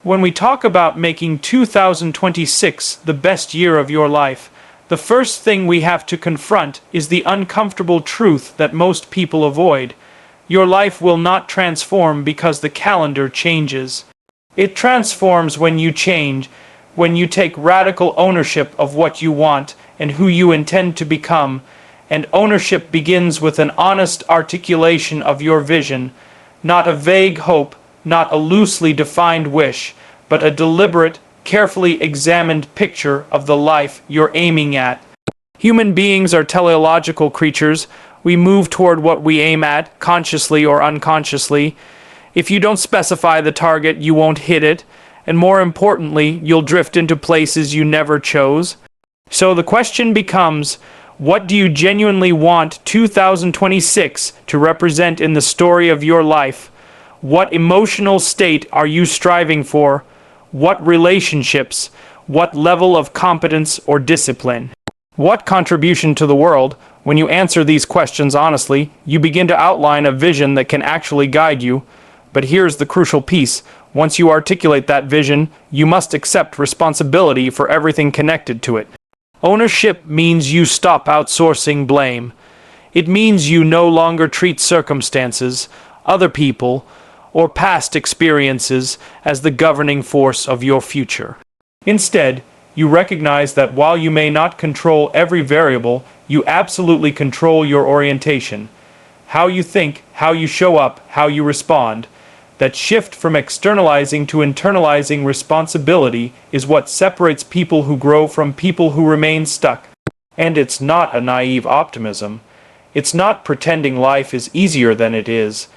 When we talk about making 2026 the best year of your life, the first thing we have to confront is the uncomfortable truth that most people avoid. Your life will not transform because the calendar changes. It transforms when you change, when you take radical ownership of what you want and who you intend to become, and ownership begins with an honest articulation of your vision, not a vague hope, not a loosely defined wish, but a deliberate, carefully examined picture of the life you're aiming at. Human beings are teleological creatures. We move toward what we aim at, consciously or unconsciously. If you don't specify the target, you won't hit it, and more importantly, you'll drift into places you never chose. So the question becomes, what do you genuinely want 2026 to represent in the story of your life? What emotional state are you striving for? What relationships? What level of competence or discipline? What contribution to the world? When you answer these questions honestly, you begin to outline a vision that can actually guide you. But here's the crucial piece. Once you articulate that vision, you must accept responsibility for everything connected to it. Ownership means you stop outsourcing blame. It means you no longer treat circumstances, other people, or past experiences as the governing force of your future. Instead, you recognize that while you may not control every variable, you absolutely control your orientation. How you think, how you show up, how you respond. That shift from externalizing to internalizing responsibility is what separates people who grow from people who remain stuck. And it's not a naive optimism. It's not pretending life is easier than it is.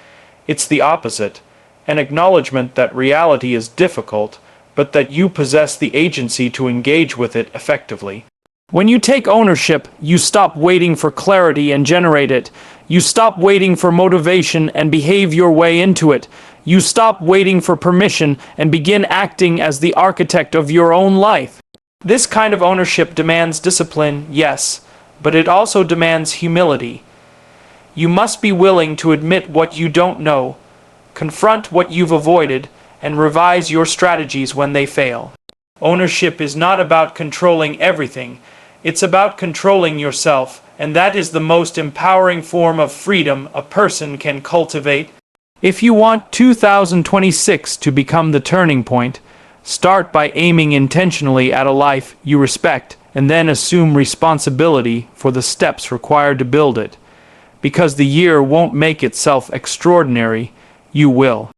It's the opposite. An acknowledgement that reality is difficult, but that you possess the agency to engage with it effectively. When you take ownership, you stop waiting for clarity and generate it. You stop waiting for motivation and behave your way into it. You stop waiting for permission and begin acting as the architect of your own life. This kind of ownership demands discipline, yes, but it also demands humility. You must be willing to admit what you don't know, confront what you've avoided, and revise your strategies when they fail. Ownership is not about controlling everything. It's about controlling yourself, and that is the most empowering form of freedom a person can cultivate. If you want 2026 to become the turning point, start by aiming intentionally at a life you respect, and then assume responsibility for the steps required to build it. Because the year won't make itself extraordinary, you will.